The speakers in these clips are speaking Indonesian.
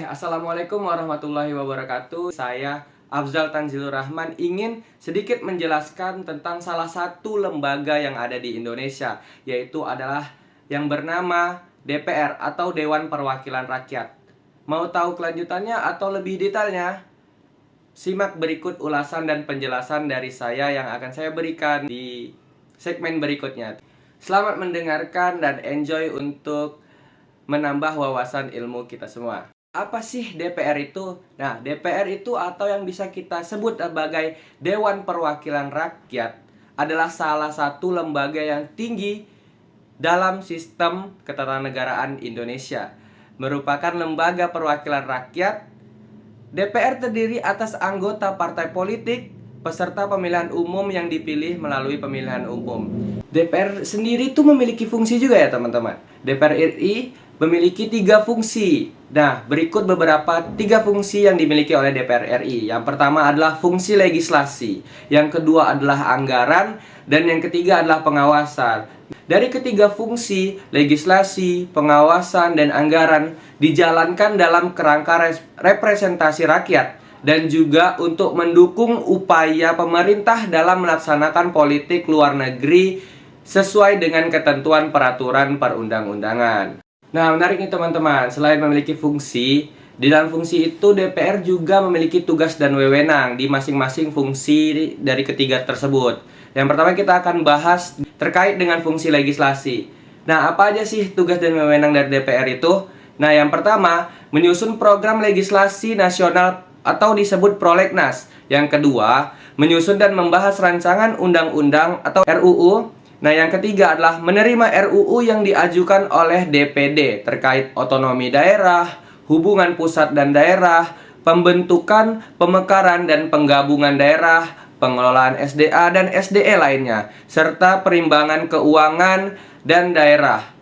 Assalamualaikum warahmatullahi wabarakatuh. Saya Afzal Tanzilur Rahman ingin sedikit menjelaskan tentang salah satu lembaga yang ada di Indonesia, yaitu adalah yang bernama DPR atau Dewan Perwakilan Rakyat. Mau tahu kelanjutannya atau lebih detailnya? Simak berikut ulasan dan penjelasan dari saya yang akan saya berikan di segmen berikutnya. Selamat mendengarkan dan enjoy untuk menambah wawasan ilmu kita semua. Apa sih DPR itu? Nah, DPR itu atau yang bisa kita sebut sebagai Dewan Perwakilan Rakyat adalah salah satu lembaga yang tinggi dalam sistem ketatanegaraan Indonesia. Merupakan lembaga perwakilan rakyat. DPR terdiri atas anggota partai politik, peserta pemilihan umum yang dipilih melalui pemilihan umum. DPR sendiri itu memiliki fungsi juga ya teman-teman. DPR RI memiliki 3 fungsi. Nah, berikut beberapa 3 fungsi yang dimiliki oleh DPR RI. Yang pertama adalah fungsi legislasi, yang kedua adalah anggaran, dan yang ketiga adalah pengawasan. Dari ketiga fungsi, legislasi, pengawasan, dan anggaran dijalankan dalam kerangka representasi rakyat dan juga untuk mendukung upaya pemerintah dalam melaksanakan politik luar negeri sesuai dengan ketentuan peraturan perundang-undangan. Nah, menarik nih teman-teman, selain memiliki fungsi, di dalam fungsi itu DPR juga memiliki tugas dan wewenang di masing-masing fungsi dari ketiga tersebut. Yang pertama kita akan bahas terkait dengan fungsi legislasi. Nah, apa aja sih tugas dan wewenang dari DPR itu? Nah, yang pertama, menyusun program legislasi nasional atau disebut prolegnas. Yang kedua, menyusun dan membahas rancangan undang-undang atau RUU. Nah, yang ketiga adalah menerima RUU yang diajukan oleh DPD terkait otonomi daerah, hubungan pusat dan daerah, pembentukan, pemekaran dan penggabungan daerah, pengelolaan SDA dan SDE lainnya, serta perimbangan keuangan dan daerah.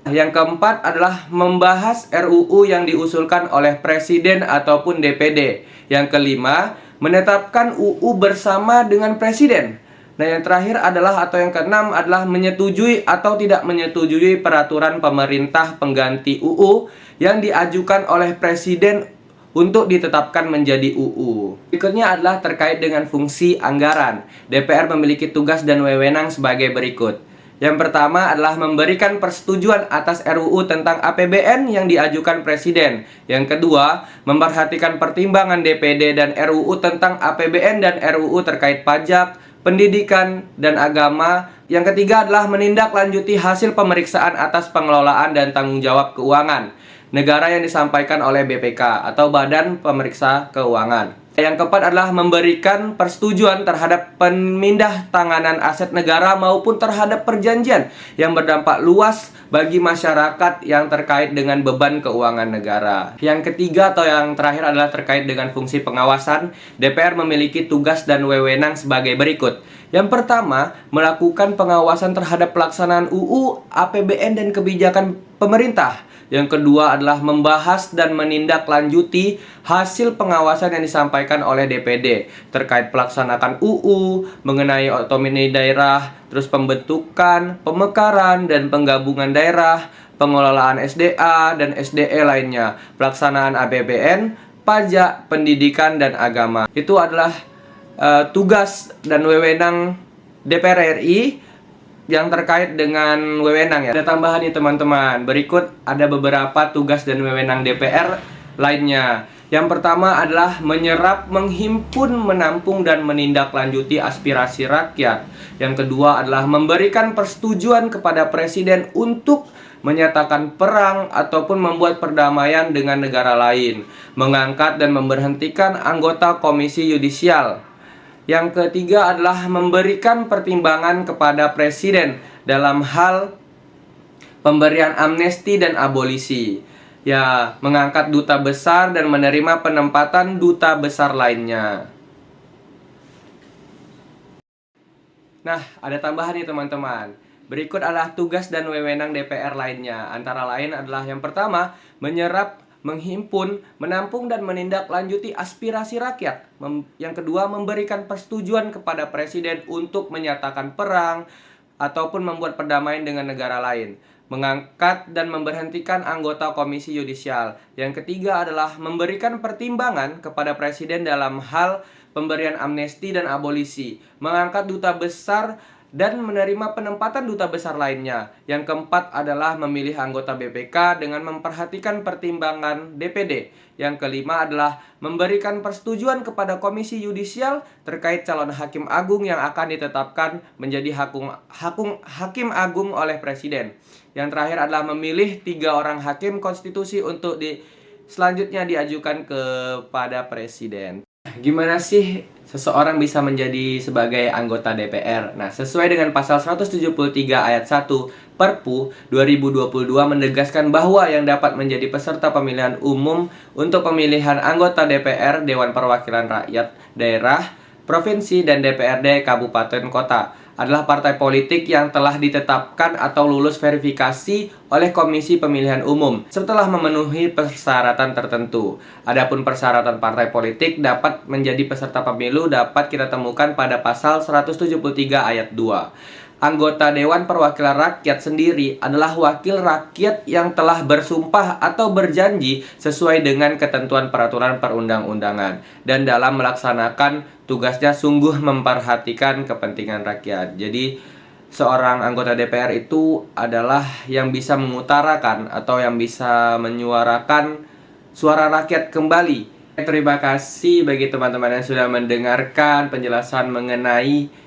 Yang keempat adalah membahas RUU yang diusulkan oleh Presiden ataupun DPD. Yang kelima, menetapkan UU bersama dengan Presiden. Nah, yang terakhir adalah atau yang keenam adalah menyetujui atau tidak menyetujui peraturan pemerintah pengganti UU yang diajukan oleh Presiden untuk ditetapkan menjadi UU. Berikutnya adalah terkait dengan fungsi anggaran. DPR memiliki tugas dan wewenang sebagai berikut. Yang pertama adalah memberikan persetujuan atas RUU tentang APBN yang diajukan Presiden. Yang kedua, memperhatikan pertimbangan DPD dan RUU tentang APBN dan RUU terkait pajak, pendidikan, dan agama. Yang ketiga adalah menindaklanjuti hasil pemeriksaan atas pengelolaan dan tanggung jawab keuangan negara yang disampaikan oleh BPK atau Badan Pemeriksa Keuangan. Yang keempat adalah memberikan persetujuan terhadap pemindah tanganan aset negara maupun terhadap perjanjian yang berdampak luas bagi masyarakat yang terkait dengan beban keuangan negara. Yang ketiga atau yang terakhir adalah terkait dengan fungsi pengawasan. DPR memiliki tugas dan wewenang sebagai berikut. Yang pertama, melakukan pengawasan terhadap pelaksanaan UU, APBN, dan kebijakan pemerintah. Yang kedua adalah membahas dan menindaklanjuti hasil pengawasan yang disampaikan oleh DPD terkait pelaksanaan UU, mengenai otonomi daerah, terus pembentukan, pemekaran, dan penggabungan daerah, pengelolaan SDA dan SDE lainnya, pelaksanaan APBN, pajak, pendidikan, dan agama. Itu adalah tugas dan wewenang DPR RI yang terkait dengan wewenang ya. Ada tambahan nih teman-teman. Berikut ada beberapa tugas dan wewenang DPR lainnya. Yang pertama adalah menyerap, menghimpun, menampung, dan menindaklanjuti aspirasi rakyat. Yang kedua adalah memberikan persetujuan kepada Presiden untuk menyatakan perang ataupun membuat perdamaian dengan negara lain. Mengangkat dan memberhentikan anggota Komisi Yudisial. Yang ketiga adalah memberikan pertimbangan kepada Presiden dalam hal pemberian amnesti dan abolisi. Ya, mengangkat duta besar dan menerima penempatan duta besar lainnya. Nah, ada tambahan nih teman-teman. Berikut adalah tugas dan wewenang DPR lainnya. Antara lain adalah yang pertama, menyerap, menghimpun, menampung, dan menindaklanjuti aspirasi rakyat. Yang kedua, memberikan persetujuan kepada Presiden untuk menyatakan perang ataupun membuat perdamaian dengan negara lain. mengangkat dan memberhentikan anggota Komisi Yudisial. Yang ketiga adalah memberikan pertimbangan kepada Presiden dalam hal pemberian amnesti dan abolisi, mengangkat duta besar dan menerima penempatan duta besar lainnya. Yang keempat adalah memilih anggota BPK dengan memperhatikan pertimbangan DPD. Yang kelima adalah memberikan persetujuan kepada Komisi Yudisial terkait calon hakim agung yang akan ditetapkan menjadi hakim agung oleh Presiden. Yang terakhir adalah memilih 3 orang hakim konstitusi untuk selanjutnya diajukan kepada Presiden. Gimana sih seseorang bisa menjadi sebagai anggota DPR? Nah, sesuai dengan pasal 173 ayat 1 Perpu 2022 menegaskan bahwa yang dapat menjadi peserta pemilihan umum untuk pemilihan anggota DPR, Dewan Perwakilan Rakyat Daerah, Provinsi, dan DPRD Kabupaten Kota adalah partai politik yang telah ditetapkan atau lulus verifikasi oleh Komisi Pemilihan Umum setelah memenuhi persyaratan tertentu. Adapun persyaratan partai politik dapat menjadi peserta pemilu dapat kita temukan pada pasal 173 ayat 2. Anggota Dewan Perwakilan Rakyat sendiri adalah wakil rakyat yang telah bersumpah atau berjanji sesuai dengan ketentuan peraturan perundang-undangan dan dalam melaksanakan tugasnya sungguh memperhatikan kepentingan rakyat. Jadi, seorang anggota DPR itu adalah yang bisa mengutarakan atau yang bisa menyuarakan suara rakyat kembali. Terima kasih bagi teman-teman yang sudah mendengarkan penjelasan mengenai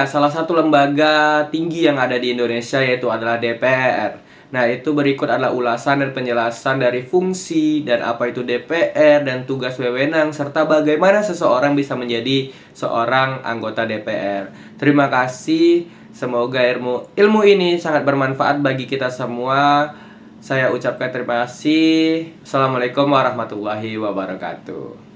salah satu lembaga tinggi yang ada di Indonesia, yaitu adalah DPR. Nah, itu berikut adalah ulasan dan penjelasan dari fungsi dan apa itu DPR dan tugas wewenang serta bagaimana seseorang bisa menjadi seorang anggota DPR. Terima kasih. Semoga ilmu ini sangat bermanfaat bagi kita semua. Saya ucapkan terima kasih. Assalamualaikum warahmatullahi wabarakatuh.